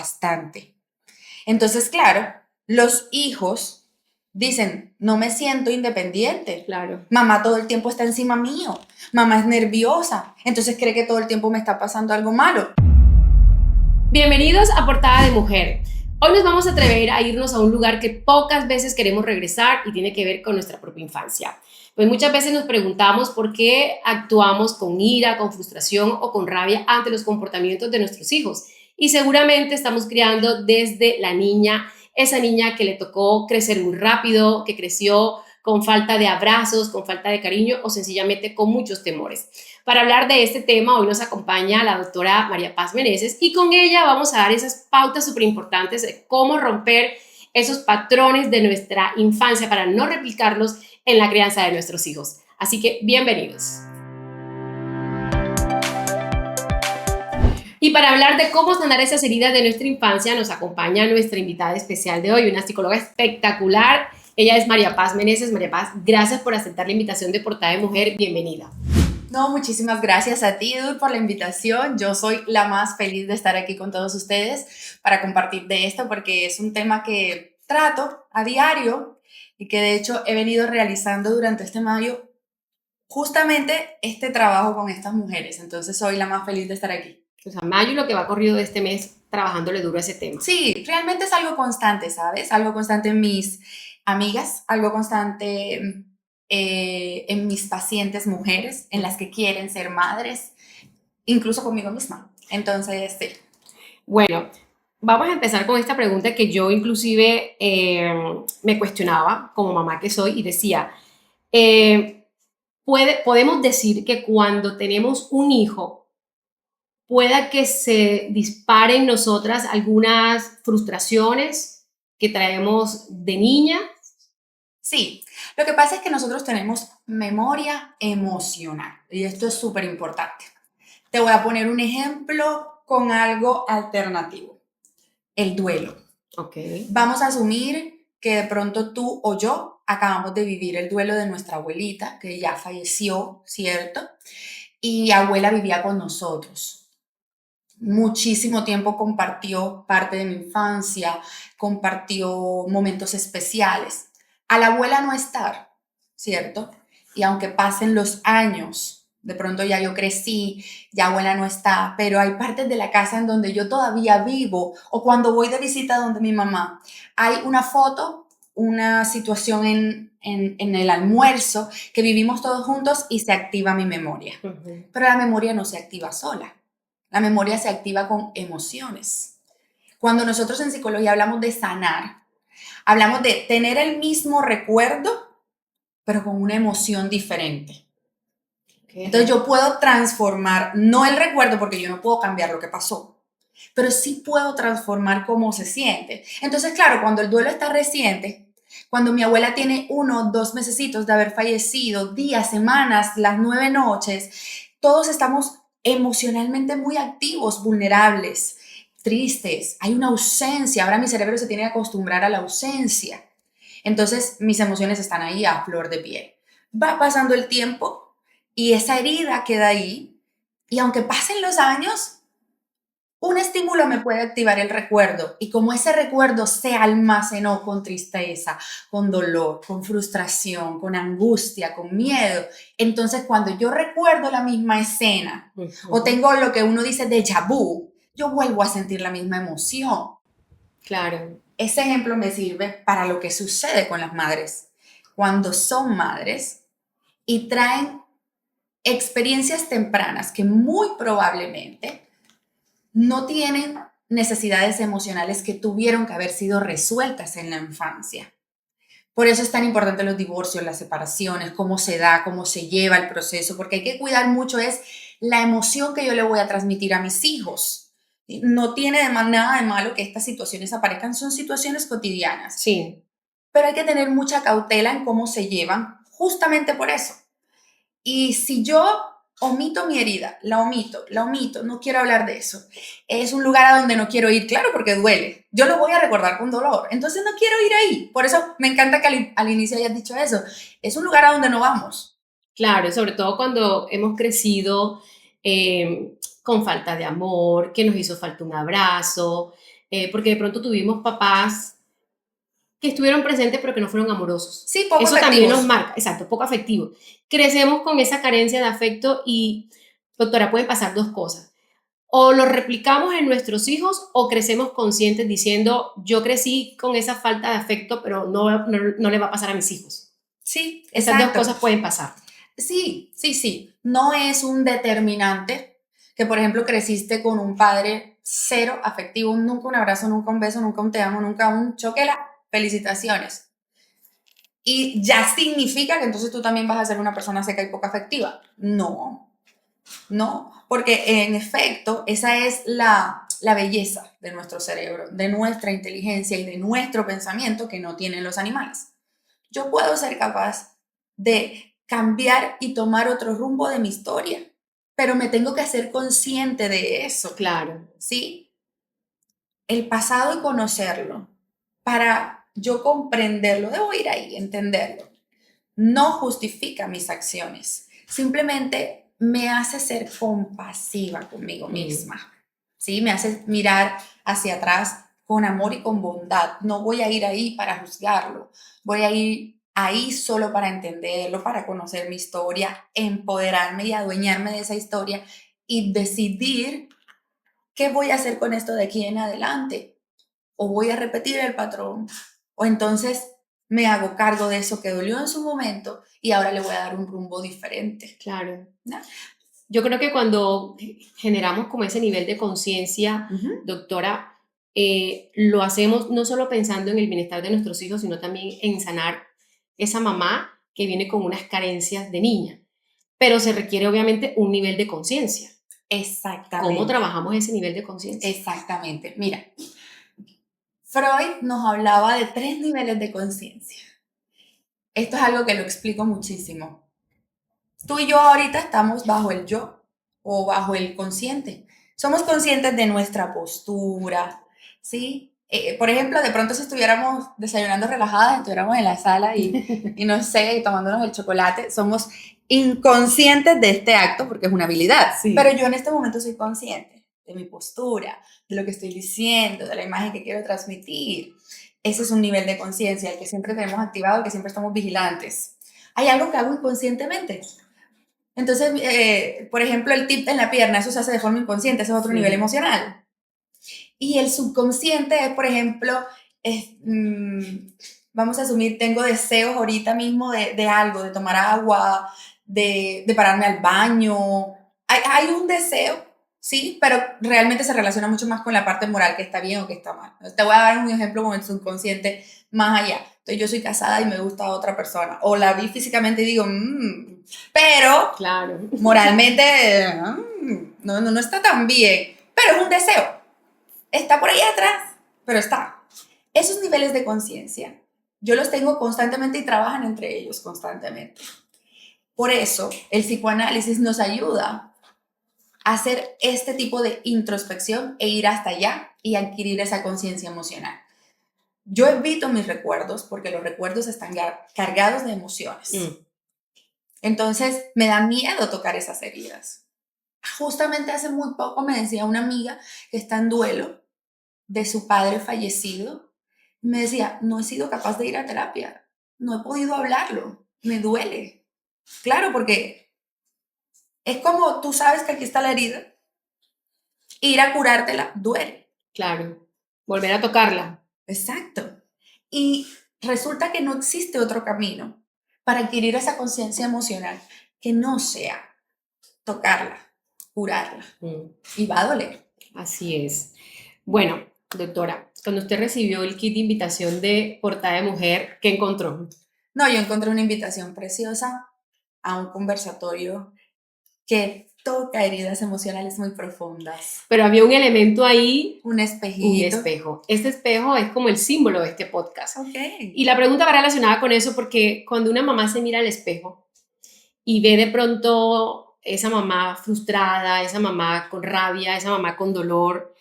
bastante. Entonces, claro, los hijos dicen, no me siento independiente. Claro. Mamá todo el tiempo está encima mío. Mamá es nerviosa. Entonces cree que todo el tiempo me está pasando algo malo. Bienvenidos a Portada de Mujer. Hoy nos vamos a atrever a irnos a un lugar que pocas veces queremos regresar y tiene que ver con nuestra propia infancia. Pues muchas veces nos preguntamos por qué actuamos con ira, con frustración o con rabia ante los comportamientos de nuestros hijos. Y seguramente estamos criando desde la niña, esa niña que le tocó crecer muy rápido, que creció con falta de abrazos, con falta de cariño o sencillamente con muchos temores. Para hablar de este tema, hoy nos acompaña la doctora María Paz Meneses y con ella vamos a dar esas pautas súper importantes de cómo romper esos patrones de nuestra infancia para no replicarlos en la crianza de nuestros hijos. Así que bienvenidos. Y para hablar de cómo sanar esas heridas de nuestra infancia, nos acompaña nuestra invitada especial de hoy, una psicóloga espectacular. Ella es María Paz Meneses. María Paz, gracias por aceptar la invitación de Portada de Mujer. Bienvenida. No, muchísimas gracias a ti, Edu, por la invitación. Yo soy la más feliz de estar aquí con todos ustedes para compartir de esto porque es un tema que trato a diario y que de hecho he venido realizando durante este mayo justamente este trabajo con estas mujeres. Entonces soy la más feliz de estar aquí. O sea, mayo lo que va corrido de este mes trabajándole duro a ese tema. Sí, realmente es algo constante, ¿sabes? Algo constante en mis amigas, algo constante en mis pacientes mujeres, en las que quieren ser madres, incluso conmigo misma. Entonces, sí. Bueno, vamos a empezar con esta pregunta que yo inclusive me cuestionaba como mamá que soy y decía, podemos decir que cuando tenemos un hijo, pueda que se disparen en nosotras algunas frustraciones que traemos de niña. Sí, lo que pasa es que nosotros tenemos memoria emocional y esto es súper importante. Te voy a poner un ejemplo con algo alternativo, el duelo. Okay. Vamos a asumir que de pronto tú o yo acabamos de vivir el duelo de nuestra abuelita, que ya falleció, ¿cierto? Y abuela vivía con nosotros. Muchísimo tiempo compartió parte de mi infancia, compartió momentos especiales. A la abuela no estar, ¿cierto? Y aunque pasen los años, de pronto ya yo crecí, ya abuela no está, pero hay partes de la casa en donde yo todavía vivo o cuando voy de visita donde mi mamá, hay una foto, una situación en el almuerzo que vivimos todos juntos y se activa mi memoria. Pero la memoria no se activa sola. La memoria se activa con emociones. Cuando nosotros en psicología hablamos de sanar, hablamos de tener el mismo recuerdo, pero con una emoción diferente. Okay. Entonces yo puedo transformar, no el recuerdo, porque yo no puedo cambiar lo que pasó, pero sí puedo transformar cómo se siente. Entonces, claro, cuando el duelo está reciente, cuando mi abuela tiene 1 o 2 mesecitos de haber fallecido, días, semanas, las 9 noches, todos estamos emocionalmente muy activos, vulnerables, tristes, hay una ausencia, ahora mi cerebro se tiene que acostumbrar a la ausencia. Entonces mis emociones están ahí a flor de piel. Va pasando el tiempo y esa herida queda ahí y aunque pasen los años, un estímulo me puede activar el recuerdo y como ese recuerdo se almacenó con tristeza, con dolor, con frustración, con angustia, con miedo, entonces cuando yo recuerdo la misma escena o tengo lo que uno dice déjà vu, yo vuelvo a sentir la misma emoción. Claro. Ese ejemplo me sirve para lo que sucede con las madres cuando son madres y traen experiencias tempranas que muy probablemente no tienen necesidades emocionales que tuvieron que haber sido resueltas en la infancia. Por eso es tan importante los divorcios, las separaciones, cómo se da, cómo se lleva el proceso, porque hay que cuidar mucho es la emoción que yo le voy a transmitir a mis hijos. No tiene nada de malo que estas situaciones aparezcan, son situaciones cotidianas. Sí. Pero hay que tener mucha cautela en cómo se llevan, justamente por eso. Y si yo omito mi herida, la omito, no quiero hablar de eso. Es un lugar a donde no quiero ir, claro, porque duele. Yo lo voy a recordar con dolor, entonces no quiero ir ahí. Por eso me encanta que al inicio hayas dicho eso. Es un lugar a donde no vamos. Claro, sobre todo cuando hemos crecido con falta de amor, que nos hizo falta un abrazo, porque de pronto tuvimos papás que estuvieron presentes pero que no fueron amorosos. Sí, poco Eso también nos afectivos. marca, exacto, poco afectivo. Crecemos con esa carencia de afecto y, doctora, pueden pasar dos cosas. O lo replicamos en nuestros hijos o crecemos conscientes diciendo, yo crecí con esa falta de afecto, pero no le va a pasar a mis hijos. Sí, Esas dos exacto. cosas pueden pasar. Sí, sí, sí. No es un determinante que, por ejemplo, creciste con un padre cero afectivo, nunca un abrazo, nunca un beso, nunca un te amo, nunca un choquela. Felicitaciones. Y ya significa que entonces tú también vas a ser una persona seca y poco afectiva. No, no, porque en efecto esa es la belleza de nuestro cerebro, de nuestra inteligencia y de nuestro pensamiento que no tienen los animales. Yo puedo ser capaz de cambiar y tomar otro rumbo de mi historia, pero me tengo que hacer consciente de eso, Claro. ¿sí? El pasado y conocerlo para yo comprenderlo, debo ir ahí, entenderlo. No justifica mis acciones, simplemente me hace ser compasiva conmigo misma, ¿sí? Me hace mirar hacia atrás con amor y con bondad. No voy a ir ahí para juzgarlo, voy a ir ahí solo para entenderlo, para conocer mi historia, empoderarme y adueñarme de esa historia y decidir qué voy a hacer con esto de aquí en adelante. O voy a repetir el patrón, o entonces me hago cargo de eso que dolió en su momento y ahora le voy a dar un rumbo diferente. Claro. ¿No? Yo creo que cuando generamos como ese nivel de conciencia, doctora, lo hacemos no solo pensando en el bienestar de nuestros hijos, sino también en sanar esa mamá que viene con unas carencias de niña. Pero se requiere obviamente un nivel de conciencia. Exactamente. ¿Cómo trabajamos ese nivel de conciencia? Exactamente. Mira, Freud nos hablaba de 3 niveles de conciencia. Esto es algo que lo explico muchísimo. Tú y yo ahorita estamos bajo el yo o bajo el consciente. Somos conscientes de nuestra postura, ¿sí? Por ejemplo, de pronto si estuviéramos desayunando relajadas, estuviéramos en la sala y no sé, tomándonos el chocolate, somos inconscientes de este acto porque es una habilidad. Sí. Pero yo en este momento soy consciente de mi postura, de lo que estoy diciendo, de la imagen que quiero transmitir. Ese es un nivel de conciencia, el que siempre tenemos activado, el que siempre estamos vigilantes. Hay algo que hago inconscientemente. Entonces, por ejemplo, el tip en la pierna, eso se hace de forma inconsciente, ese es otro nivel emocional. Y el subconsciente es, por ejemplo, vamos a asumir, tengo deseos ahorita mismo de algo, de tomar agua, de pararme al baño. Hay un deseo, sí, pero realmente se relaciona mucho más con la parte moral, que está bien o que está mal. Te voy a dar un ejemplo con el subconsciente más allá. Entonces, yo soy casada y me gusta otra persona, o la vi físicamente y digo, pero claro, moralmente no está tan bien, pero es un deseo. Está por ahí atrás, pero está. Esos niveles de conciencia, yo los tengo constantemente y trabajan entre ellos constantemente. Por eso, el psicoanálisis nos ayuda a hacer este tipo de introspección e ir hasta allá y adquirir esa conciencia emocional. Yo evito mis recuerdos porque los recuerdos están cargados de emociones. Entonces, me da miedo tocar esas heridas. Justamente hace muy poco me decía una amiga que está en duelo de su padre fallecido. Me decía, no he sido capaz de ir a terapia, no he podido hablarlo, me duele. Claro, porque es como tú sabes que aquí está la herida, ir a curártela duele. Claro, volver a tocarla. Exacto. Y resulta que no existe otro camino para adquirir esa conciencia emocional que no sea tocarla, curarla. Y va a doler. Así es. Bueno, doctora, cuando usted recibió el kit de invitación de Portada de Mujer, ¿qué encontró? No, yo encontré una invitación preciosa a un conversatorio que toca heridas emocionales muy profundas. Pero había un elemento ahí, Un espejito. un espejo. Este espejo es como el símbolo de este podcast. Okay. Y la pregunta va relacionada con eso porque cuando una mamá se mira al espejo y ve de pronto esa mamá frustrada, esa mamá con rabia, esa mamá con dolor,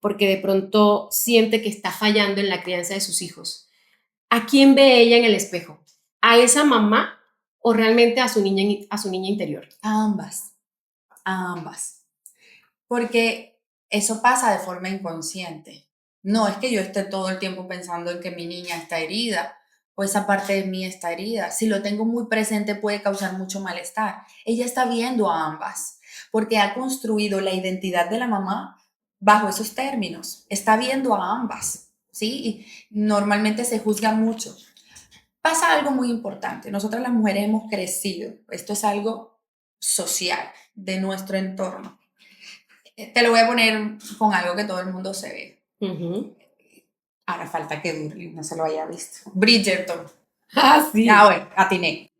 porque de pronto siente que está fallando en la crianza de sus hijos, ¿a quién ve ella en el espejo? ¿A esa mamá o realmente a su niña interior? A ambas. Porque eso pasa de forma inconsciente. No es que yo esté todo el tiempo pensando en que mi niña está herida o esa parte de mí está herida. Si lo tengo muy presente puede causar mucho malestar. Ella está viendo a ambas porque ha construido la identidad de la mamá bajo esos términos. Está viendo a ambas, ¿sí? Y normalmente se juzga mucho. Pasa algo muy importante. Nosotras las mujeres hemos crecido. Esto es algo social de nuestro entorno. Te lo voy a poner con algo que todo el mundo se ve. Ujú. Ahora falta que Durley no se lo haya visto. Bridgerton. Ah, sí. Bueno, atiné.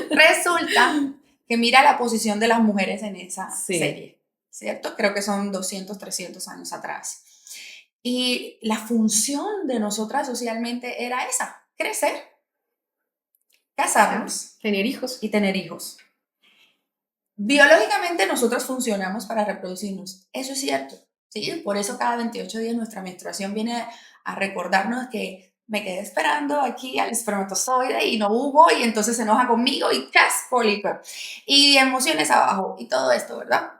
Resulta que mira la posición de las mujeres en esa Sí. serie, ¿cierto? Creo que son 200, 300 años atrás. Y la función de nosotras socialmente era esa, crecer, casarnos Tener hijos. y tener hijos. Biológicamente nosotros funcionamos para reproducirnos, eso es cierto, ¿sí? Por eso cada 28 días nuestra menstruación viene a recordarnos que me quedé esperando aquí al espermatozoide y no hubo, y entonces se enoja conmigo y ¡chas! Cólico. Y emociones abajo y todo esto, ¿verdad?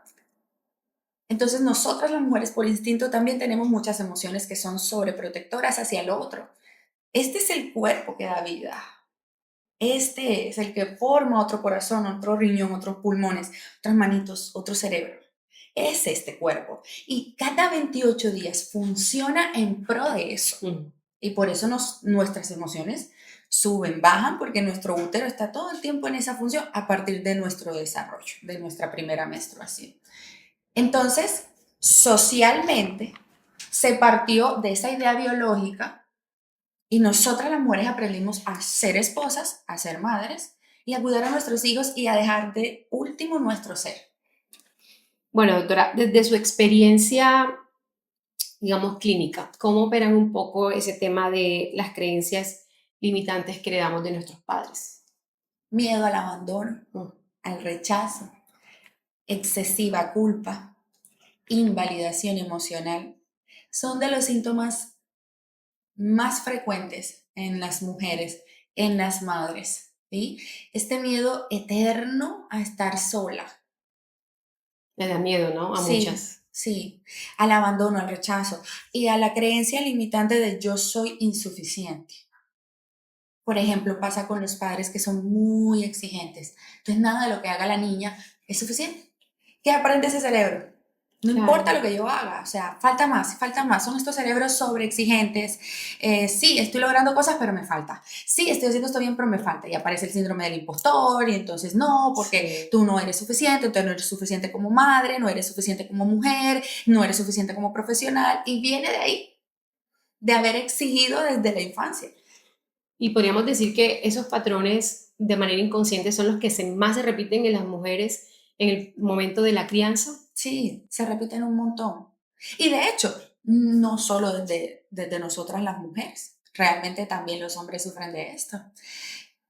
Entonces nosotras las mujeres por instinto también tenemos muchas emociones que son sobreprotectoras hacia el otro. Este es el cuerpo que da vida. Este es el que forma otro corazón, otro riñón, otros pulmones, otras manitos, otro cerebro. Es este cuerpo. Y cada 28 días funciona en pro de eso. Y por eso nuestras emociones suben, bajan, porque nuestro útero está todo el tiempo en esa función a partir de nuestro desarrollo, de nuestra primera menstruación. Entonces, socialmente, se partió de esa idea biológica y nosotras las mujeres aprendimos a ser esposas, a ser madres y a cuidar a nuestros hijos y a dejar de último nuestro ser. Bueno, doctora, desde su experiencia, digamos, clínica, ¿cómo operan un poco ese tema de las creencias limitantes que heredamos de nuestros padres? Miedo al abandono, al rechazo, excesiva culpa, invalidación emocional, son de los síntomas más frecuentes en las mujeres, en las madres, ¿sí? Este miedo eterno a estar sola. Le da miedo, ¿no? A muchas. Sí, al abandono, al rechazo y a la creencia limitante de yo soy insuficiente. Por ejemplo, pasa con los padres que son muy exigentes. Entonces, nada de lo que haga la niña es suficiente. ¿Qué aprende ese cerebro? No importa lo que yo haga, o sea, falta más, falta más. Son estos cerebros sobreexigentes. Sí, estoy logrando cosas, pero me falta. Sí, estoy haciendo esto bien, pero me falta. Y aparece el síndrome del impostor y entonces no, porque tú no eres suficiente, entonces no eres suficiente como madre, no eres suficiente como mujer, no eres suficiente como profesional. Y viene de ahí, de haber exigido desde la infancia. Y podríamos decir que esos patrones de manera inconsciente son los que más se repiten en las mujeres en el momento de la crianza. Sí, se repiten un montón. Y de hecho, no solo desde nosotras las mujeres, realmente también los hombres sufren de esto.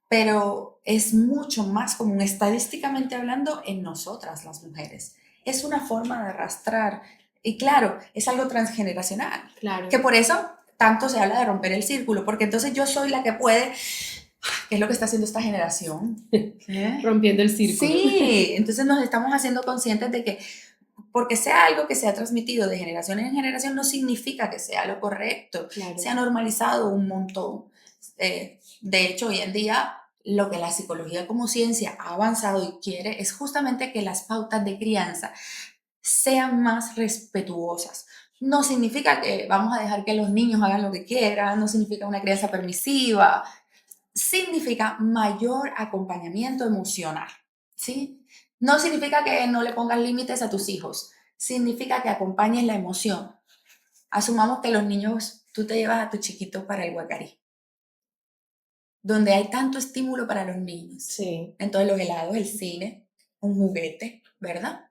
Pero es mucho más común, estadísticamente hablando, en nosotras las mujeres. Es una forma de arrastrar. Y claro, es algo transgeneracional. Claro. Que por eso tanto se habla de romper el círculo, porque entonces yo soy la que puede, que es lo que está haciendo esta generación. Rompiendo el círculo. Sí, entonces nos estamos haciendo conscientes de que porque sea algo que se ha transmitido de generación en generación no significa que sea lo correcto. Claro. Se ha normalizado un montón. De hecho, hoy en día lo que la psicología como ciencia ha avanzado y quiere es justamente que las pautas de crianza sean más respetuosas. No significa que vamos a dejar que los niños hagan lo que quieran, no significa una crianza permisiva, significa mayor acompañamiento emocional, ¿sí? No significa que no le pongas límites a tus hijos, significa que acompañes la emoción. Asumamos que los niños, tú te llevas a tu chiquito para el Guacarí, donde hay tanto estímulo para los niños. Sí. Entonces los helados, el cine, un juguete, ¿verdad?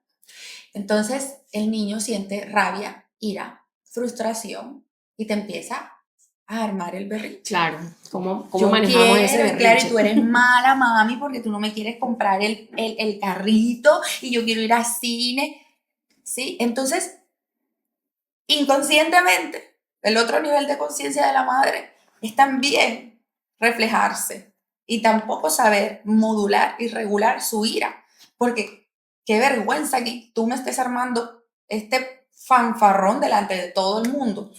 Entonces el niño siente rabia, ira, frustración y te empieza a armar el berrinche. Claro, ¿cómo manejamos ese berrinche? Claro, y tú eres mala, mami, porque tú no me quieres comprar el carrito y yo quiero ir al cine, ¿sí? Entonces, inconscientemente, el otro nivel de conciencia de la madre es también reflejarse y tampoco saber modular y regular su ira, porque qué vergüenza que tú me estés armando este fanfarrón delante de todo el mundo.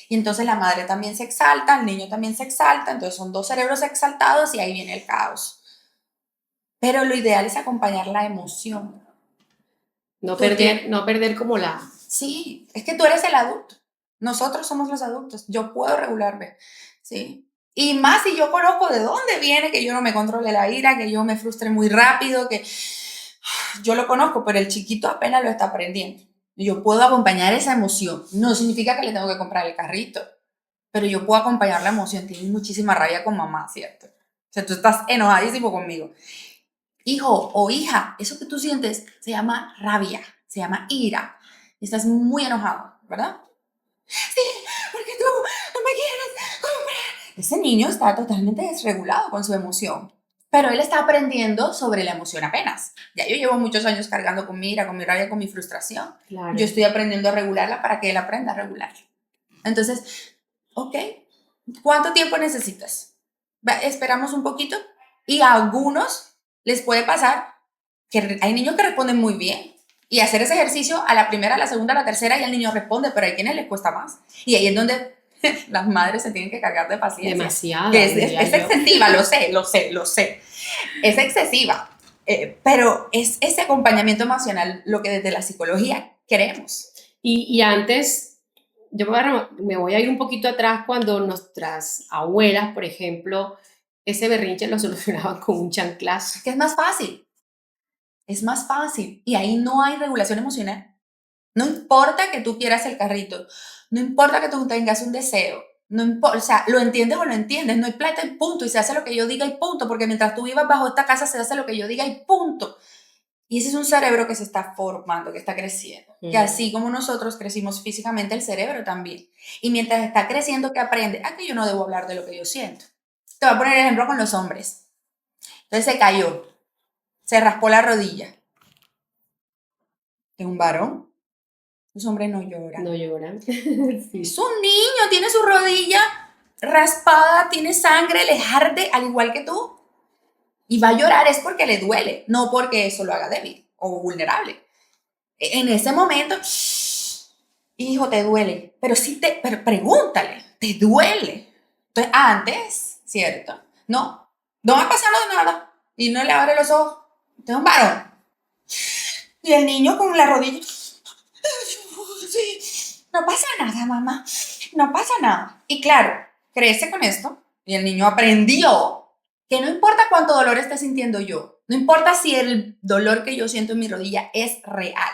Y entonces la madre también se exalta, el niño también se exalta, entonces son dos cerebros exaltados y ahí viene el caos. Pero lo ideal es acompañar la emoción. No perder como la... Sí, es que tú eres el adulto. Nosotros somos los adultos. Yo puedo regularme, ¿sí? Y más si yo conozco de dónde viene que yo no me controle la ira, que yo me frustre muy rápido, que yo lo conozco, pero el chiquito apenas lo está aprendiendo. Y yo puedo acompañar esa emoción. No significa que le tengo que comprar el carrito, pero yo puedo acompañar la emoción. Tienes muchísima rabia con mamá, ¿cierto? O sea, tú estás enojadísimo conmigo. Hijo o hija, eso que tú sientes se llama rabia, se llama ira. Y estás muy enojado, ¿verdad? Sí, porque tú no me quieres comprar. Ese niño está totalmente desregulado con su emoción. Pero él está aprendiendo sobre la emoción apenas. Ya yo llevo muchos años cargando con mi ira, con mi rabia, con mi frustración. Claro. Yo estoy aprendiendo a regularla para que él aprenda a regularla. Entonces, ok, ¿cuánto tiempo necesitas? Esperamos un poquito y a algunos les puede pasar que hay niños que responden muy bien y hacer ese ejercicio a la primera, a la segunda, a la tercera y el niño responde, pero hay quienes les cuesta más. Y ahí es donde las madres se tienen que cargar de paciencia. Demasiado. Que es excesiva, lo sé. Es excesiva. Pero es ese acompañamiento emocional lo que desde la psicología queremos. Y antes, me voy a ir un poquito atrás cuando nuestras abuelas, por ejemplo, ese berrinche lo solucionaban con un chanclazo. Que es más fácil. Es más fácil. Y ahí no hay regulación emocional. No importa que tú quieras el carrito. No importa que tú tengas un deseo. No importa, o sea, lo entiendes o no entiendes. No hay plata y punto. Y se hace lo que yo diga y punto. Porque mientras tú vivas bajo esta casa, se hace lo que yo diga y punto. Y ese es un cerebro que se está formando, que está creciendo. Que así como nosotros crecimos físicamente, el cerebro también. Y mientras está creciendo, ¿qué aprende? Ah, que yo no debo hablar de lo que yo siento. Te voy a poner el ejemplo con los hombres. Entonces se cayó. Se raspó la rodilla. Es un varón. Los hombres no lloran. No lloran. Sí. Es un niño, tiene su rodilla raspada, tiene sangre, le arde al igual que tú. Y va a llorar es porque le duele, no porque eso lo haga débil o vulnerable. En ese momento, hijo, te duele. Pero pregúntale, ¿te duele? Entonces, antes, ¿cierto? No me ha pasado nada. Y no le abre los ojos. Entonces, un varón. Y el niño con la rodilla. Sí, no pasa nada, mamá. No pasa nada. Y claro, crece con esto. Y el niño aprendió que no importa cuánto dolor esté sintiendo yo. No importa si el dolor que yo siento en mi rodilla es real.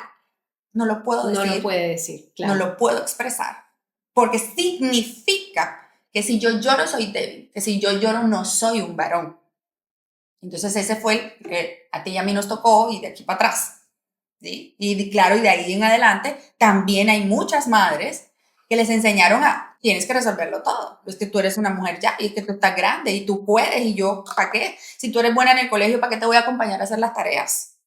No lo puedo decir. No lo puede decir, claro. No lo puedo expresar. Porque significa que si yo lloro soy débil. Que si yo lloro no soy un varón. Entonces ese fue el que a ti y a mí nos tocó y de aquí para atrás. ¿Sí? Y claro, y de ahí en adelante también hay muchas madres que les enseñaron a, tienes que resolverlo todo. Es que tú eres una mujer ya, y es que tú estás grande, y tú puedes, y yo, ¿para qué? Si tú eres buena en el colegio, ¿para qué te voy a acompañar a hacer las tareas?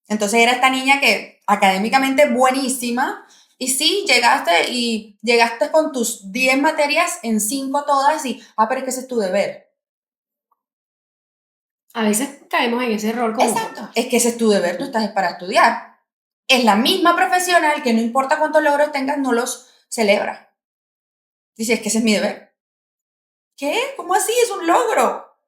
Entonces era esta niña que académicamente buenísima, y sí, llegaste con tus 10 materias en 5 todas, y, pero es que ese es tu deber. A veces caemos en ese error. Exacto, es que ese es tu deber, tú estás para estudiar. Es la misma profesional que no importa cuántos logros tengas, no los celebra. Dice, es que ese es mi deber. ¿Qué? ¿Cómo así? Es un logro.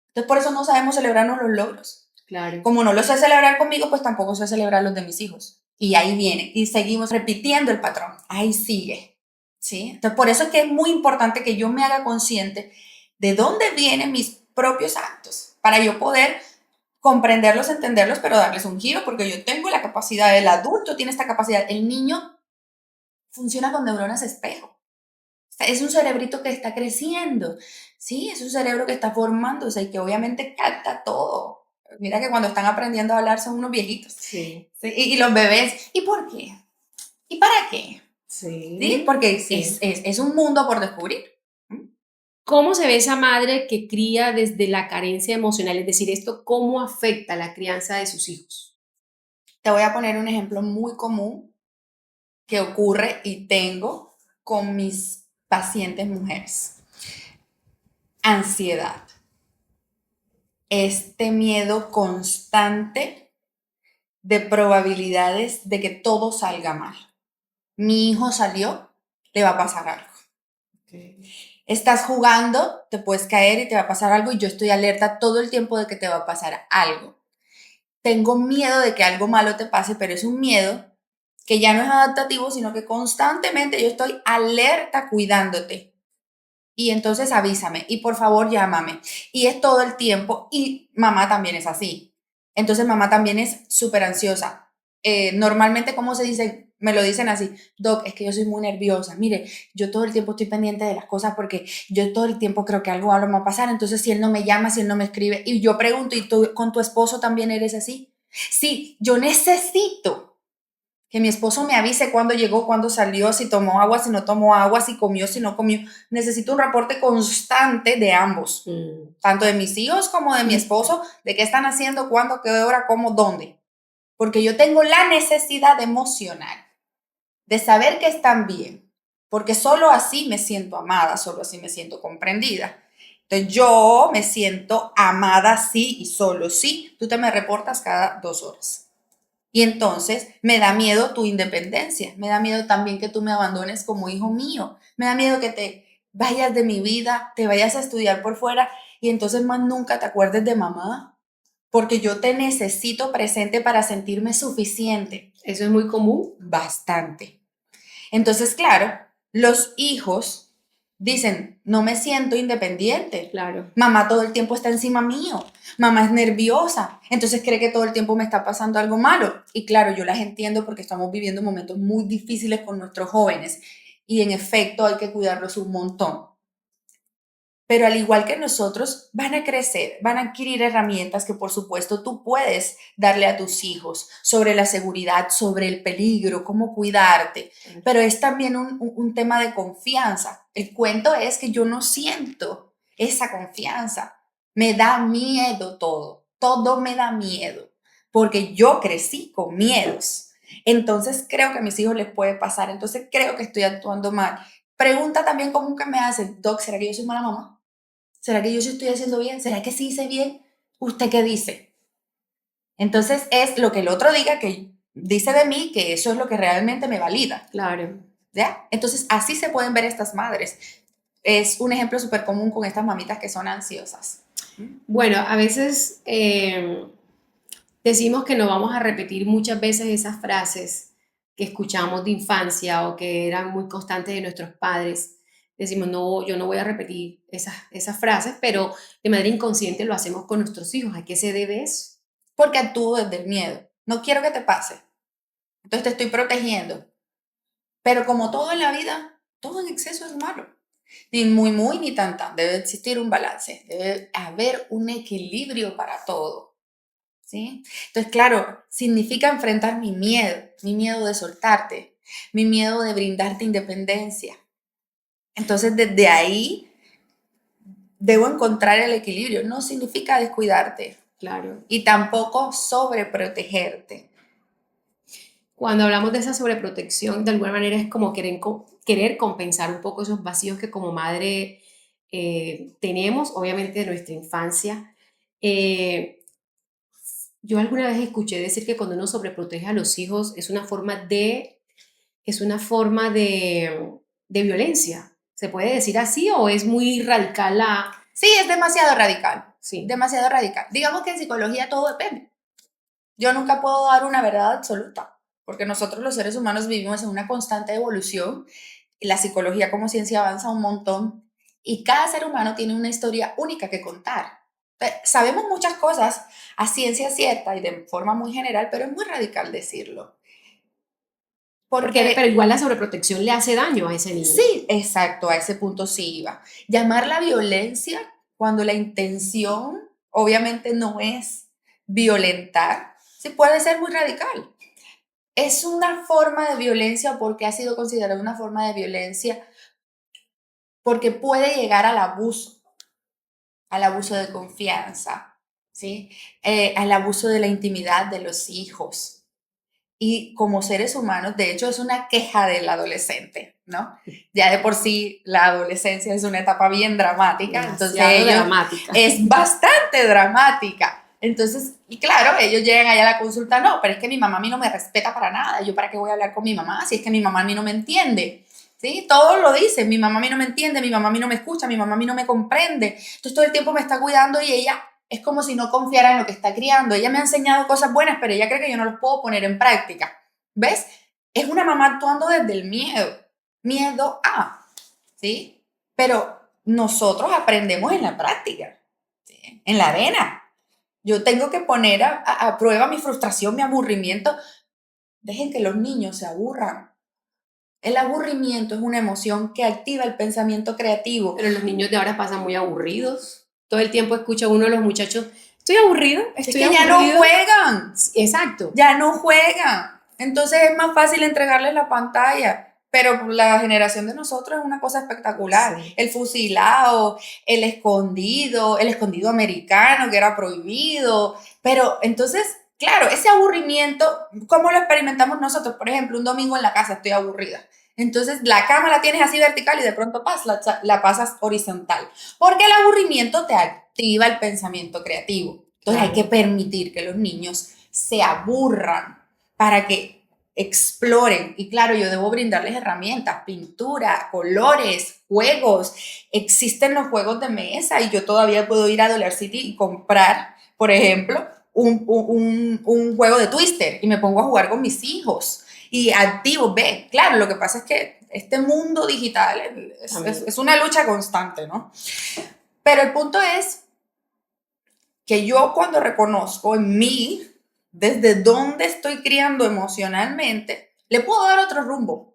Entonces por eso no sabemos celebrarnos los logros. Claro. Como no los sé celebrar conmigo, pues tampoco sé celebrar los de mis hijos. Y ahí viene, y seguimos repitiendo el patrón. Ahí sigue. ¿Sí? Entonces por eso es que es muy importante que yo me haga consciente de dónde vienen mis propios actos, para yo poder comprenderlos, entenderlos, pero darles un giro, porque yo tengo la capacidad, el adulto tiene esta capacidad, el niño funciona con neuronas espejo. Es un cerebrito que está creciendo, ¿sí? Es un cerebro que está formándose y que obviamente capta todo. Mira que cuando están aprendiendo a hablar son unos viejitos. Sí. ¿Sí? Y los bebés, ¿y por qué? ¿Y para qué? Sí. ¿Sí? Porque sí. Es un mundo por descubrir. ¿Cómo se ve esa madre que cría desde la carencia emocional? Es decir, ¿esto cómo afecta la crianza de sus hijos? Te voy a poner un ejemplo muy común que ocurre y tengo con mis pacientes mujeres. Ansiedad. Este miedo constante de probabilidades de que todo salga mal. mi hijo salió, le va a pasar algo. Okay. Estás jugando, te puedes caer y te va a pasar algo y yo estoy alerta todo el tiempo de que te va a pasar algo. Tengo miedo de que algo malo te pase, pero es un miedo que ya no es adaptativo, sino que constantemente yo estoy alerta cuidándote. Y entonces avísame y por favor llámame. Y es todo el tiempo y mamá también es así. Entonces mamá también es súper ansiosa. Normalmente, ¿cómo se dice? Me lo dicen así, Doc, es que yo soy muy nerviosa. Mire, yo todo el tiempo estoy pendiente de las cosas porque yo todo el tiempo creo que algo malo va a pasar. Entonces, si él no me llama, si él no me escribe, y yo pregunto, ¿y tú con tu esposo también eres así? Sí, yo necesito que mi esposo me avise cuándo llegó, cuándo salió, si tomó agua, si no tomó agua, si comió, si no comió. Necesito un reporte constante de ambos, tanto de mis hijos como de mi esposo, de qué están haciendo, cuándo, qué hora, cómo, dónde. Porque yo tengo la necesidad emocional de saber que están bien, porque solo así me siento amada, solo así me siento comprendida. Entonces yo me siento amada sí y solo sí. Tú te me reportas cada 2 horas. Y entonces me da miedo tu independencia, me da miedo también que tú me abandones como hijo mío, me da miedo que te vayas de mi vida, te vayas a estudiar por fuera y entonces más nunca te acuerdes de mamá, porque yo te necesito presente para sentirme suficiente. ¿Eso es muy común? Bastante. Entonces, claro, los hijos dicen, no me siento independiente. Claro. Mamá todo el tiempo está encima mío. Mamá es nerviosa. Entonces cree que todo el tiempo me está pasando algo malo. Y claro, yo las entiendo porque estamos viviendo momentos muy difíciles con nuestros jóvenes. Y en efecto hay que cuidarlos un montón. Pero al igual que nosotros, van a crecer, van a adquirir herramientas que por supuesto tú puedes darle a tus hijos sobre la seguridad, sobre el peligro, cómo cuidarte. Pero es también un tema de confianza. El cuento es que yo no siento esa confianza. Me da miedo todo, todo me da miedo, porque yo crecí con miedos. Entonces creo que a mis hijos les puede pasar, entonces creo que estoy actuando mal. Pregunta también común que me hacen, Doc, ¿será que yo soy mala mamá? ¿Será que yo sí estoy haciendo bien? ¿Será que sí hice bien? ¿Usted qué dice? Entonces es lo que el otro diga que dice de mí, que eso es lo que realmente me valida. Claro. ¿Ya? Entonces así se pueden ver estas madres. Es un ejemplo súper común con estas mamitas que son ansiosas. Bueno, a veces decimos que no vamos a repetir muchas veces esas frases que escuchamos de infancia o que eran muy constantes de nuestros padres. Decimos, no, yo no voy a repetir esas frases, pero de manera inconsciente lo hacemos con nuestros hijos. ¿A qué se debe eso? Porque actúo desde el miedo. No quiero que te pase. Entonces te estoy protegiendo. Pero como todo en la vida, todo en exceso es malo. Ni muy, ni tan. Debe existir un balance. Debe haber un equilibrio para todo. ¿Sí? Entonces, claro, significa enfrentar mi miedo de soltarte, mi miedo de brindarte independencia. Entonces, desde ahí debo encontrar el equilibrio. No significa descuidarte. Claro. Y tampoco sobreprotegerte. Cuando hablamos de esa sobreprotección, de alguna manera es como querer compensar un poco esos vacíos que como madre tenemos, obviamente de nuestra infancia. Yo alguna vez escuché decir que cuando uno sobreprotege a los hijos es una forma de violencia. ¿Se puede decir así o es muy radical la...? Sí, es demasiado radical. Sí. Demasiado radical. Digamos que en psicología todo depende. Yo nunca puedo dar una verdad absoluta, porque nosotros los seres humanos vivimos en una constante evolución y la psicología como ciencia avanza un montón y cada ser humano tiene una historia única que contar. Sabemos muchas cosas a ciencia cierta y de forma muy general, pero es muy radical decirlo. Pero igual la sobreprotección le hace daño a ese niño. Sí, exacto, a ese punto sí iba. Llamar la violencia cuando la intención obviamente no es violentar, sí puede ser muy radical. Es una forma de violencia porque ha sido considerada una forma de violencia porque puede llegar al abuso de confianza, ¿sí? Al abuso de la intimidad de los hijos. Y como seres humanos, de hecho, es una queja del adolescente, ¿no? Ya de por sí la adolescencia es una etapa bien dramática, entonces dramática. es bastante dramática. Entonces, y claro, ellos llegan allá a la consulta, no, pero es que mi mamá a mí no me respeta para nada, ¿yo para qué voy a hablar con mi mamá si es que mi mamá a mí no me entiende? ¿Sí? Todos lo dicen, mi mamá a mí no me entiende, mi mamá a mí no me escucha, mi mamá a mí no me comprende, entonces todo el tiempo me está cuidando y ella es como si no confiara en lo que está criando, ella me ha enseñado cosas buenas, pero ella cree que yo no las puedo poner en práctica, ¿ves? Es una mamá actuando desde el miedo, miedo a, ¿sí? Pero nosotros aprendemos en la práctica, ¿sí? En la arena. Yo tengo que poner a prueba mi frustración, mi aburrimiento. Dejen que los niños se aburran. El aburrimiento es una emoción que activa el pensamiento creativo. Pero los niños de ahora pasan muy aburridos. Todo el tiempo escucha uno a los muchachos, estoy aburrido, estoy Es que aburrido. ya no juegan. Exacto. Ya no juegan. Entonces es más fácil entregarles la pantalla. Pero la generación de nosotros es una cosa espectacular. Sí. El fusilado, el escondido americano que era prohibido. Pero entonces, claro, ese aburrimiento, ¿cómo lo experimentamos nosotros? Por ejemplo, un domingo en la casa estoy aburrida. Entonces la cama la tienes así vertical y de pronto la pasas horizontal. Porque el aburrimiento te activa el pensamiento creativo. Entonces hay que permitir que los niños se aburran para que exploren. Y claro, yo debo brindarles herramientas, pintura, colores, juegos. Existen los juegos de mesa y yo todavía puedo ir a Dollar City y comprar, por ejemplo, un juego de Twister y me pongo a jugar con mis hijos y activo, ve, claro, lo que pasa es que este mundo digital es una lucha constante, ¿no? Pero el punto es que yo cuando reconozco en mí desde dónde estoy criando emocionalmente, le puedo dar otro rumbo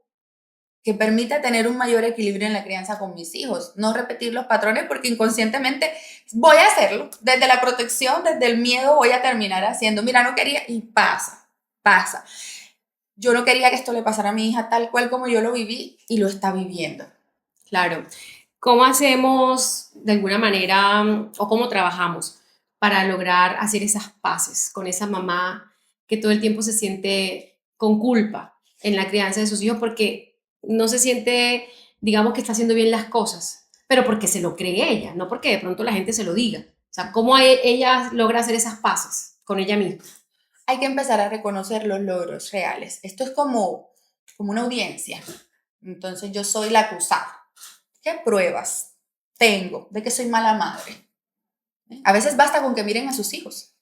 que permita tener un mayor equilibrio en la crianza con mis hijos, no repetir los patrones porque inconscientemente voy a hacerlo, desde la protección, desde el miedo voy a terminar haciendo, mira, no quería y pasa. Yo no quería que esto le pasara a mi hija tal cual como yo lo viví y lo está viviendo. Claro. ¿Cómo hacemos de alguna manera o cómo trabajamos para lograr hacer esas paces con esa mamá que todo el tiempo se siente con culpa en la crianza de sus hijos porque no se siente, digamos, que está haciendo bien las cosas, pero porque se lo cree ella, no porque de pronto la gente se lo diga? O sea, ¿cómo ella logra hacer esas paces con ella misma? Hay que empezar a reconocer los logros reales. Esto es como una audiencia. Entonces yo soy la acusada. ¿Qué pruebas tengo de que soy mala madre? A veces basta con que miren a sus hijos.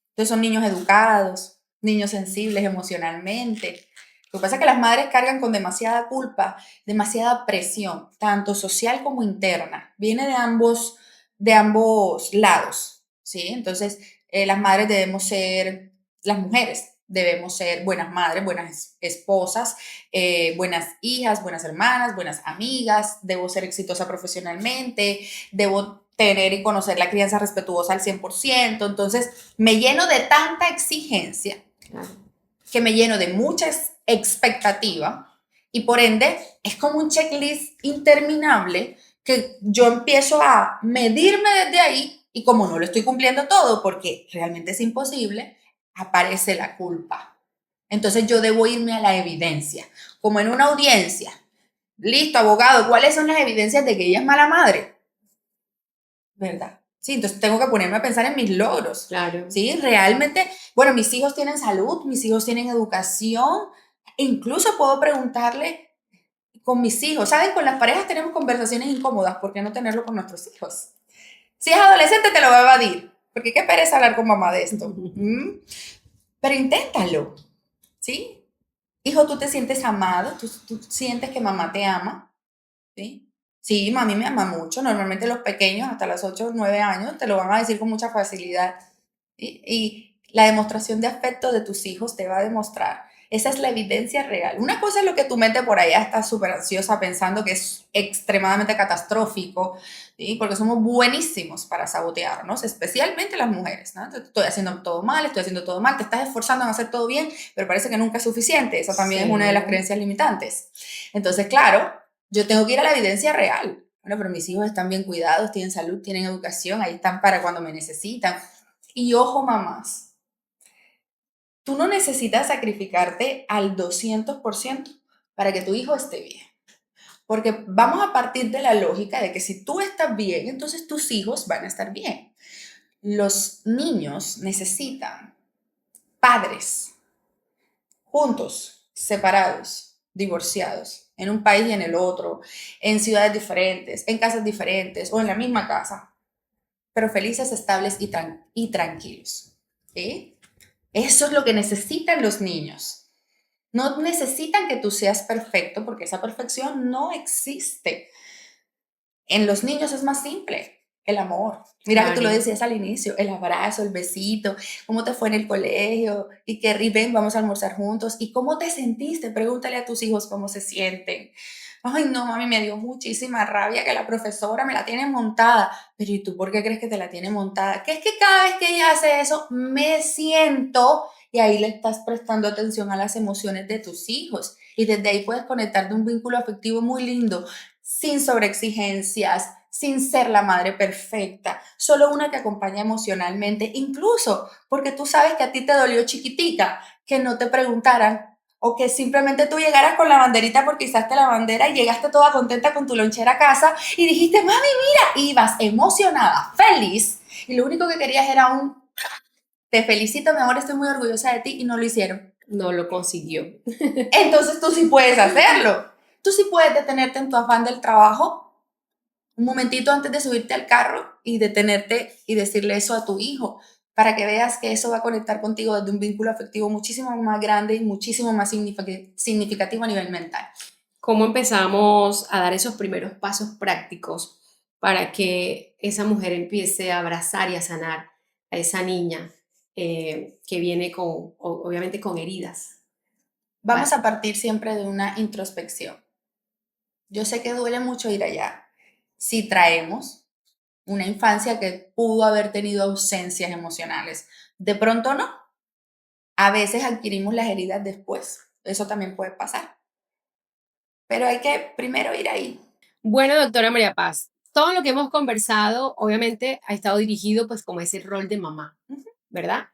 Entonces son niños educados, niños sensibles emocionalmente. Lo que pasa es que las madres cargan con demasiada culpa, demasiada presión, tanto social como interna. Viene de ambos lados, ¿sí? Entonces, las madres debemos ser, las mujeres debemos ser buenas madres, buenas esposas, buenas hijas, buenas hermanas, buenas amigas. Debo ser exitosa profesionalmente, debo tener y conocer la crianza respetuosa al 100%. Entonces, me lleno de tanta exigencia que me lleno de mucha expectativa y por ende es como un checklist interminable que yo empiezo a medirme desde ahí y como no lo estoy cumpliendo todo porque realmente es imposible, aparece la culpa. Entonces yo debo irme a la evidencia, como en una audiencia. Listo, abogado, ¿cuáles son las evidencias de que ella es mala madre? ¿Verdad? Sí, entonces tengo que ponerme a pensar en mis logros. Claro. Sí, realmente, bueno, mis hijos tienen salud, mis hijos tienen educación, e incluso puedo preguntarle con mis hijos, ¿saben? Con las parejas tenemos conversaciones incómodas, ¿por qué no tenerlo con nuestros hijos? Si es adolescente te lo va a evadir, porque qué pereza hablar con mamá de esto. Pero inténtalo, ¿sí? Hijo, ¿tú te sientes amado? ¿Tú sientes que mamá te ama? ¿Sí? Sí, mami me ama mucho. Normalmente los pequeños, hasta los 8 o 9 años, te lo van a decir con mucha facilidad. Y la demostración de afecto de tus hijos te va a demostrar. Esa es la evidencia real. Una cosa es lo que tu mente por allá está súper ansiosa pensando que es extremadamente catastrófico, ¿sí? Porque somos buenísimos para sabotearnos, especialmente las mujeres, ¿no? Estoy haciendo todo mal, te estás esforzando en hacer todo bien, pero parece que nunca es suficiente. Esa también es una de las creencias limitantes. Entonces, claro, yo tengo que ir a la evidencia real. Bueno, pero mis hijos están bien cuidados, tienen salud, tienen educación, ahí están para cuando me necesitan. Y ojo, mamás, tú no necesitas sacrificarte al 200% para que tu hijo esté bien. Porque vamos a partir de la lógica de que si tú estás bien, entonces tus hijos van a estar bien. Los niños necesitan padres juntos, separados, divorciados, en un país y en el otro, en ciudades diferentes, en casas diferentes o en la misma casa, pero felices, estables y tranquilos. ¿Sí? Eso es lo que necesitan los niños. No necesitan que tú seas perfecto porque esa perfección no existe. En los niños es más simple. El amor. Mira que tú lo Claro. decías al inicio, el abrazo, el besito, cómo te fue en el colegio y que ven, vamos a almorzar juntos y cómo te sentiste. Pregúntale a tus hijos cómo se sienten. Ay, no, mami, me dio muchísima rabia que la profesora me la tiene montada. Pero ¿y tú por qué crees que te la tiene montada? Que es que cada vez que ella hace eso, me siento y ahí le estás prestando atención a las emociones de tus hijos. Y desde ahí puedes conectar de un vínculo afectivo muy lindo, sin sobreexigencias, sin ser la madre perfecta, solo una que acompaña emocionalmente, incluso porque tú sabes que a ti te dolió chiquitica, que no te preguntaran o que simplemente tú llegaras con la banderita porque izaste la bandera y llegaste toda contenta con tu lonchera a casa y dijiste, mami, mira, y ibas emocionada, feliz, y lo único que querías era un, te felicito, mi amor, estoy muy orgullosa de ti, y no lo hicieron. No lo consiguió. Entonces tú sí puedes hacerlo. Tú sí puedes detenerte en tu afán del trabajo un momentito antes de subirte al carro y detenerte y decirle eso a tu hijo, para que veas que eso va a conectar contigo desde un vínculo afectivo muchísimo más grande y muchísimo más significativo a nivel mental. ¿Cómo empezamos a dar esos primeros pasos prácticos para que esa mujer empiece a abrazar y a sanar a esa niña que viene con, obviamente, con heridas? Vamos a partir siempre de una introspección. Yo sé que duele mucho ir allá. Si traemos una infancia que pudo haber tenido ausencias emocionales, de pronto no. A veces adquirimos las heridas después. Eso también puede pasar. Pero hay que primero ir ahí. Bueno, doctora María Paz, todo lo que hemos conversado obviamente ha estado dirigido pues como ese rol de mamá, ¿verdad?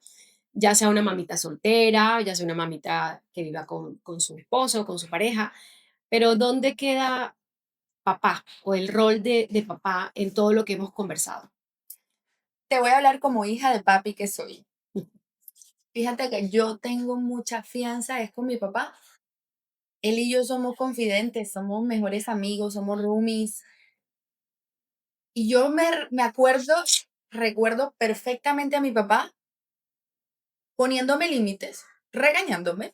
Ya sea una mamita soltera, ya sea una mamita que viva con su esposo, con su pareja, pero ¿dónde queda papá o el rol de papá en todo lo que hemos conversado? Te voy a hablar como hija de papi que soy. Fíjate que yo tengo mucha fianza, es con mi papá. Él y yo somos confidentes, somos mejores amigos, somos roomies. Y yo me acuerdo, recuerdo perfectamente a mi papá poniéndome límites, regañándome,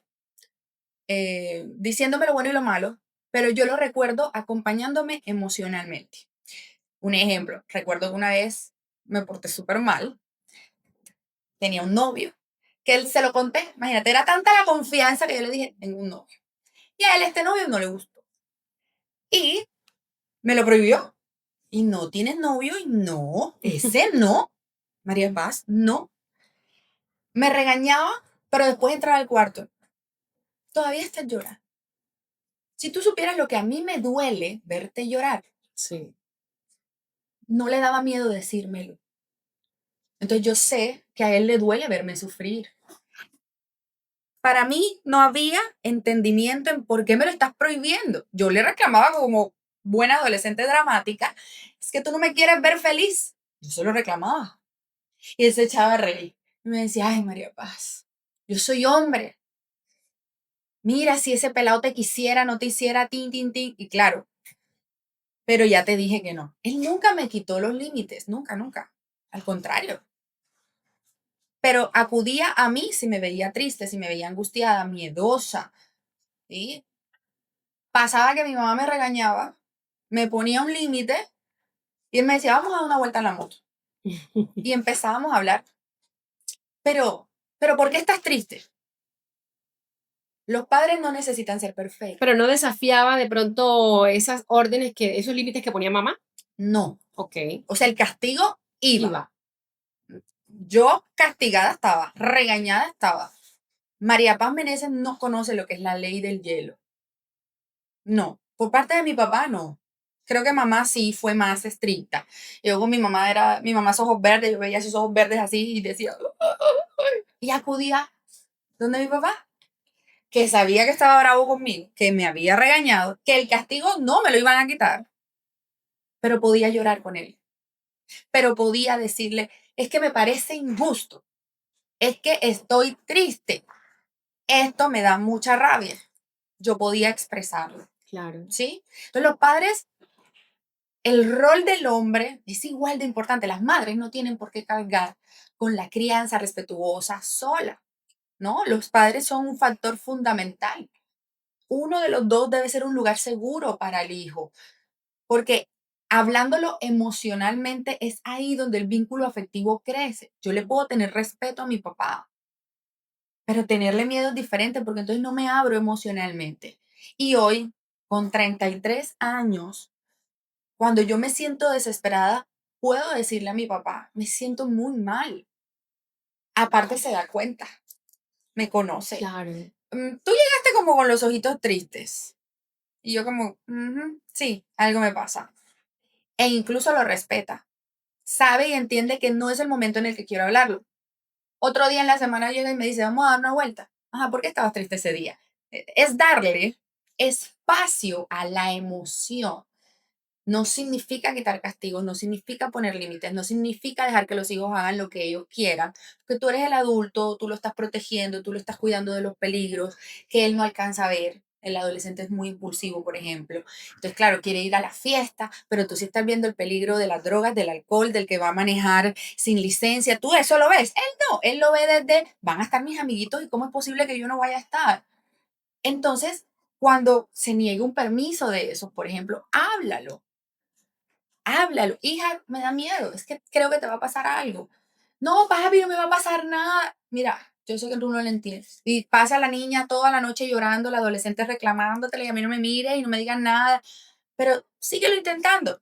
diciéndome lo bueno y lo malo, pero yo lo recuerdo acompañándome emocionalmente. Un ejemplo, recuerdo que una vez me porté súper mal, tenía un novio, que él se lo conté, imagínate, era tanta la confianza que yo le dije, tengo un novio. Y a él este novio no le gustó. Y me lo prohibió. Y no tienes novio y no, ese no. María Paz, no. Me regañaba, pero después entraba al cuarto. Todavía estás llorando. Si tú supieras lo que a mí me duele verte llorar, Sí. no le daba miedo decírmelo. Entonces yo sé que a él le duele verme sufrir. Para mí no había entendimiento en por qué me lo estás prohibiendo. Yo le reclamaba como buena adolescente dramática, es que tú no me quieres ver feliz. Yo se lo reclamaba. Y él se echaba a reír. Y me decía, ay, María Paz, yo soy hombre. Mira, si ese pelado te quisiera, no te hiciera tin, tin, tin. Y claro, pero ya te dije que no. Él nunca me quitó los límites, nunca, nunca. Al contrario. Pero acudía a mí si me veía triste, si me veía angustiada, miedosa. ¿Sí? Pasaba que mi mamá me regañaba, me ponía un límite y él me decía, vamos a dar una vuelta en la moto. Y empezábamos a hablar. Pero, ¿por qué estás triste? Los padres no necesitan ser perfectos. Pero no desafiaba de pronto esas órdenes, esos límites que ponía mamá. No. Ok. O sea, el castigo iba. Iba. Yo castigada estaba, regañada estaba. María Paz Meneses no conoce lo que es la ley del hielo. No. Por parte de mi papá, no. Creo que mamá sí fue más estricta. Yo con mi mamá mi mamá ojos verdes, yo veía sus ojos verdes así y decía, "Ay". Y acudía donde mi papá, que sabía que estaba bravo conmigo, que me había regañado, que el castigo no me lo iban a quitar, pero podía llorar con él, pero podía decirle, es que me parece injusto, es que estoy triste, esto me da mucha rabia. Yo podía expresarlo, Claro, ¿sí? Entonces los padres, el rol del hombre es igual de importante. Las madres no tienen por qué cargar con la crianza respetuosa sola, ¿no? Los padres son un factor fundamental. Uno de los dos debe ser un lugar seguro para el hijo, porque hablándolo emocionalmente es ahí donde el vínculo afectivo crece. Yo le puedo tener respeto a mi papá, pero tenerle miedo es diferente porque entonces no me abro emocionalmente. Y hoy, con 33 años, cuando yo me siento desesperada, puedo decirle a mi papá, me siento muy mal. Aparte se da cuenta, me conoce. claro. Tú llegaste como con los ojitos tristes. Y yo como, "Ujú, sí, algo me pasa". E incluso lo respeta. Sabe y entiende que no es el momento en el que quiero hablarlo. Otro día en la semana llega y me dice, vamos a dar una vuelta. Ajá, ¿por qué estabas triste ese día? Es darle espacio a la emoción. No significa quitar castigos, no significa poner límites, no significa dejar que los hijos hagan lo que ellos quieran, porque tú eres el adulto, tú lo estás protegiendo, tú lo estás cuidando de los peligros que él no alcanza a ver. El adolescente es muy impulsivo, por ejemplo. Entonces, claro, quiere ir a la fiesta, pero tú sí estás viendo el peligro de las drogas, del alcohol, del que va a manejar sin licencia. Tú eso lo ves. Él no, él lo ve desde, van a estar mis amiguitos y cómo es posible que yo no vaya a estar. Entonces, cuando se niegue un permiso de eso, por ejemplo, háblalo. Háblalo, hija, me da miedo, es que creo que te va a pasar algo. No, papi, no me va a pasar nada. Mira, yo sé que tú no lo entiendes. Y pasa la niña toda la noche llorando, la adolescente reclamándotele y a mí no me mires y no me digas nada. Pero síguelo intentando.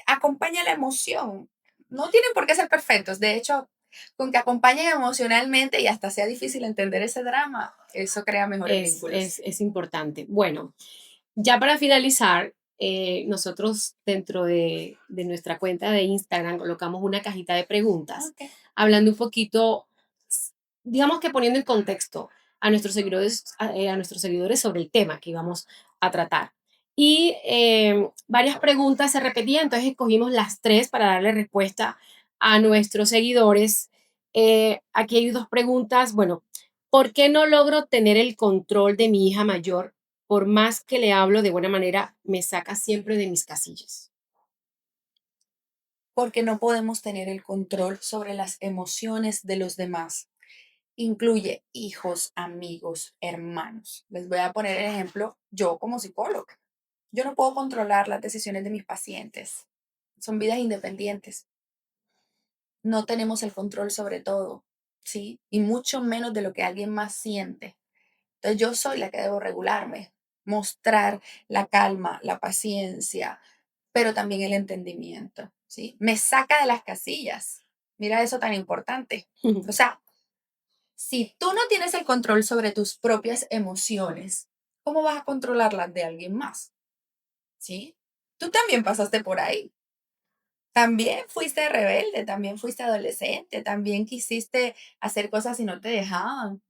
Acompaña la emoción. No tienen por qué ser perfectos. De hecho, con que acompañen emocionalmente y hasta sea difícil entender ese drama, eso crea mejores vínculos. Es importante. Bueno, ya para finalizar, nosotros dentro de nuestra cuenta de Instagram colocamos una cajita de preguntas, Ok. hablando un poquito, digamos que poniendo en contexto a nuestros seguidores sobre el tema que íbamos a tratar. Y varias preguntas se repetían, entonces escogimos las tres para darle respuesta a nuestros seguidores. Aquí hay dos preguntas. Bueno, ¿por qué no logro tener el control de mi hija mayor? Por más que le hablo de buena manera, me saca siempre de mis casillas. Porque no podemos tener el control sobre las emociones de los demás. Incluye hijos, amigos, hermanos. Les voy a poner el ejemplo, yo como psicóloga. Yo no puedo controlar las decisiones de mis pacientes. Son vidas independientes. No tenemos el control sobre todo, ¿sí? Y mucho menos de lo que alguien más siente. Entonces yo soy la que debo regularme, mostrar la calma, la paciencia, pero también el entendimiento, ¿sí? Me saca de las casillas. Mira eso tan importante. O sea, si tú no tienes el control sobre tus propias emociones, ¿cómo vas a controlar las de alguien más? ¿Sí? Tú también pasaste por ahí. También fuiste rebelde, también fuiste adolescente, también quisiste hacer cosas y no te dejaban.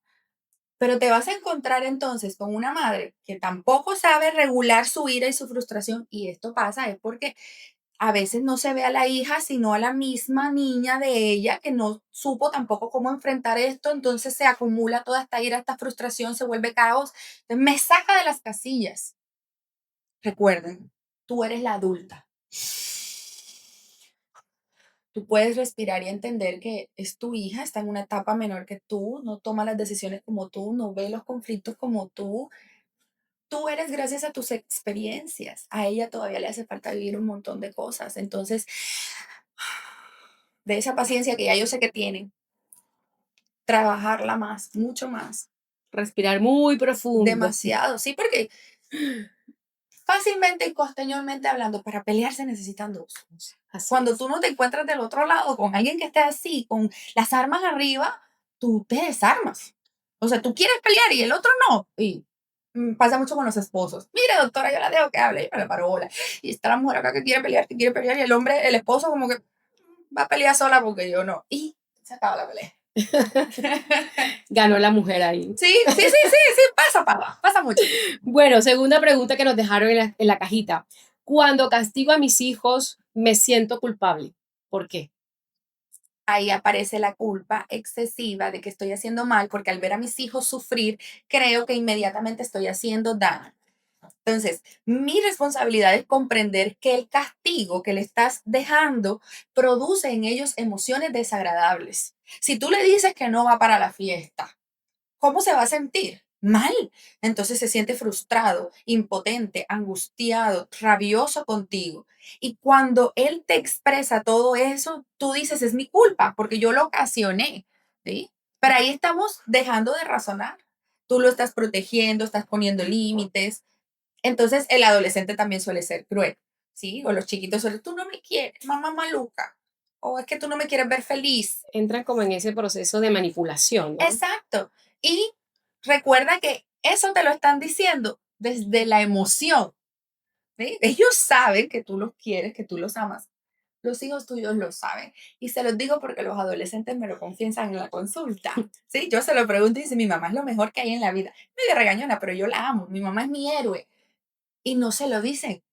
Pero te vas a encontrar entonces con una madre que tampoco sabe regular su ira y su frustración. Y esto pasa es porque a veces no se ve a la hija, sino a la misma niña de ella que no supo tampoco cómo enfrentar esto, entonces se acumula toda esta ira, esta frustración, se vuelve caos. Entonces me saca de las casillas. Recuerden, tú eres la adulta. Tú puedes respirar y entender que es tu hija, está en una etapa menor que tú, no toma las decisiones como tú, no ve los conflictos como tú. Tú eres gracias a tus experiencias. A ella todavía le hace falta vivir un montón de cosas. Entonces, de esa paciencia que ya yo sé que tienen, trabajarla más, mucho más, Respirar muy profundo. demasiado, sí, porque fácilmente y costeñamente hablando, para pelear se necesitan dos. Así Cuando es. tú no te encuentras del otro lado con alguien que esté así, con las armas arriba, tú te desarmas. O sea, tú quieres pelear y el otro no. Y pasa mucho con los esposos. Mire, doctora, yo la dejo que hable, yo no le paro bola. Y está la mujer acá que quiere pelear, y el hombre, el esposo, como que va a pelear sola porque yo no. Y se acaba la pelea. Ganó la mujer ahí. Sí, sí, sí, sí, sí, pasa mucho. Bueno, segunda pregunta que nos dejaron en la cajita. Cuando castigo a mis hijos, me siento culpable. ¿Por qué? ahí aparece la culpa excesiva de que estoy haciendo mal, porque al ver a mis hijos sufrir, creo que inmediatamente estoy haciendo daño. Entonces, mi responsabilidad es comprender que el castigo que le estás dejando produce en ellos emociones desagradables. Si tú le dices que no va para la fiesta, ¿cómo se va a sentir? Mal. Entonces se siente frustrado, impotente, angustiado, rabioso contigo. Y cuando él te expresa todo eso, tú dices, es mi culpa, porque yo lo ocasioné, ¿sí? Pero ahí estamos dejando de razonar. Tú lo estás protegiendo, estás poniendo límites. Entonces el adolescente también suele ser cruel, ¿sí? O los chiquitos suelen, tú no me quieres, mamá maluca. O es que tú no me quieres ver feliz. Entran como en ese proceso de manipulación, ¿no? Exacto. Y recuerda que eso te lo están diciendo desde la emoción, ¿sí? Ellos saben que tú los quieres, que tú los amas. Los hijos tuyos lo saben. Y se los digo porque los adolescentes me lo confiesan en la consulta. ¿Sí? Yo se lo pregunto y dice, mi mamá es lo mejor que hay en la vida. Medio regañona, pero yo la amo. Mi mamá es mi héroe. Y no se lo dicen.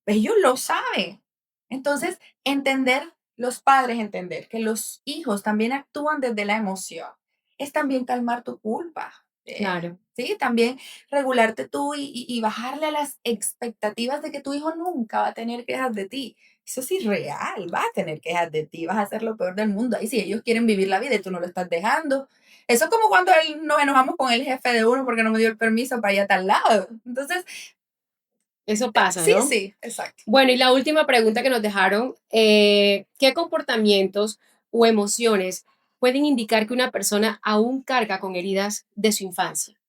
Ellos lo saben. Entonces, entender, los padres entender que los hijos también actúan desde la emoción, es también calmar tu culpa. Claro. Sí, también regularte tú y bajarle a las expectativas de que tu hijo nunca va a tener quejas de ti. Eso es irreal, va a tener quejas de ti, vas a ser lo peor del mundo. Ahí si ellos quieren vivir la vida y tú no lo estás dejando. Eso es como cuando nos enojamos con el jefe de uno porque no me dio el permiso para ir a tal lado. Entonces, Eso pasa, sí, ¿no? sí, exacto. Bueno, y la última pregunta que nos dejaron, ¿qué comportamientos o emociones pueden indicar que una persona aún carga con heridas de su infancia?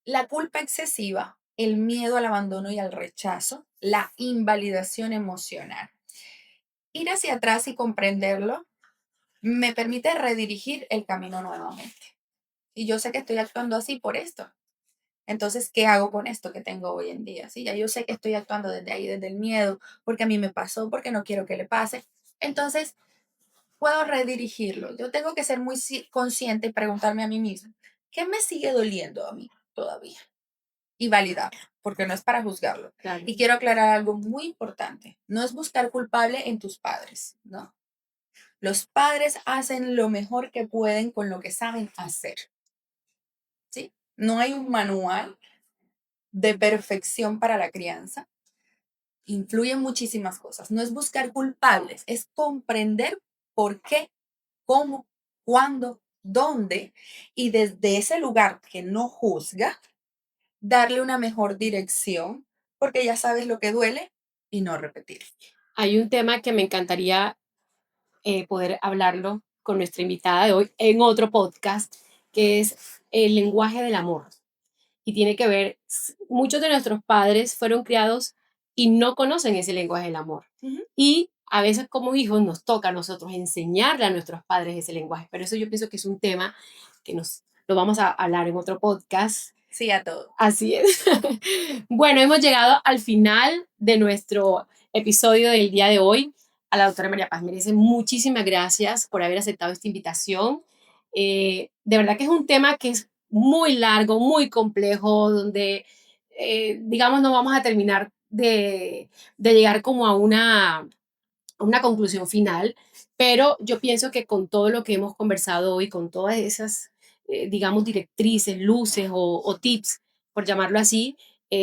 La culpa excesiva, el miedo al abandono y al rechazo, la invalidación emocional. Ir hacia atrás y comprenderlo me permite redirigir el camino nuevamente. Y yo sé que estoy actuando así por esto. Entonces, ¿qué hago con esto que tengo hoy en día? Sí, ya yo sé que estoy actuando desde ahí, desde el miedo, porque a mí me pasó, porque no quiero que le pase. Entonces, puedo redirigirlo. Yo tengo que ser muy consciente y preguntarme a mí misma, ¿qué me sigue doliendo a mí todavía? Y validarlo, porque no es para juzgarlo. Claro. Y quiero aclarar algo muy importante. No es buscar culpable en tus padres, no. Los padres hacen lo mejor que pueden con lo que saben hacer, ¿sí? No hay un manual de perfección para la crianza. Influyen muchísimas cosas. No es buscar culpables, es comprender por qué, cómo, cuándo, dónde, y desde ese lugar que no juzga, darle una mejor dirección, porque ya sabes lo que duele y no repetir. Hay un tema que me encantaría poder hablarlo con nuestra invitada de hoy en otro podcast, que es el lenguaje del amor. Y tiene que ver, muchos de nuestros padres fueron criados y no conocen ese lenguaje del amor. Ujú. Y a veces como hijos nos toca a nosotros enseñarle a nuestros padres ese lenguaje. Pero eso yo pienso que es un tema que lo vamos a hablar en otro podcast. Sí, a todo. Así es. Bueno, hemos llegado al final de nuestro episodio del día de hoy. A la doctora María Paz merece muchísimas gracias por haber aceptado esta invitación. De verdad que es un tema que es muy largo, muy complejo, donde, digamos, no vamos a terminar de llegar como a una conclusión final, pero yo pienso que con todo lo que hemos conversado hoy, con todas esas, digamos, directrices, luces o tips, por llamarlo así,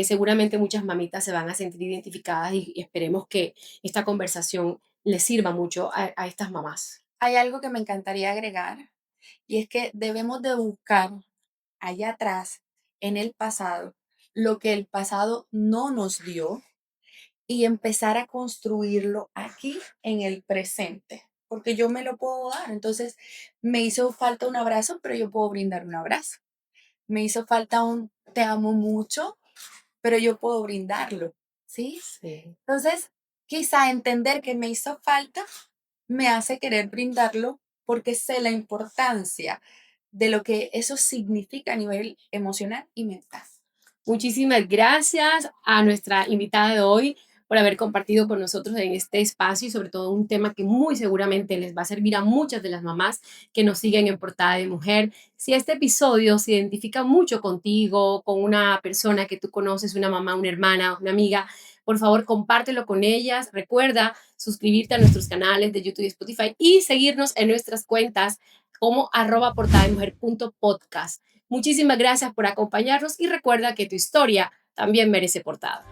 seguramente muchas mamitas se van a sentir identificadas y esperemos que esta conversación les sirva mucho a estas mamás. Hay algo que me encantaría agregar y es que debemos de buscar allá atrás, en el pasado, lo que el pasado no nos dio y empezar a construirlo aquí en el presente, porque yo me lo puedo dar. Entonces, me hizo falta un abrazo, pero yo puedo brindar un abrazo. Me hizo falta un te amo mucho, pero yo puedo brindarlo, ¿sí? Sí. Entonces, quizá entender que me hizo falta me hace querer brindarlo porque sé la importancia de lo que eso significa a nivel emocional y mental. Muchísimas gracias a nuestra invitada de hoy por haber compartido con nosotros en este espacio y sobre todo un tema que muy seguramente les va a servir a muchas de las mamás que nos siguen en Portada de Mujer. Si este episodio se identifica mucho contigo, con una persona que tú conoces, una mamá, una hermana, una amiga, por favor, compártelo con ellas. Recuerda suscribirte a nuestros canales de YouTube y Spotify y seguirnos en nuestras cuentas como @portadademujer.podcast. Muchísimas gracias por acompañarnos y recuerda que tu historia también merece portada.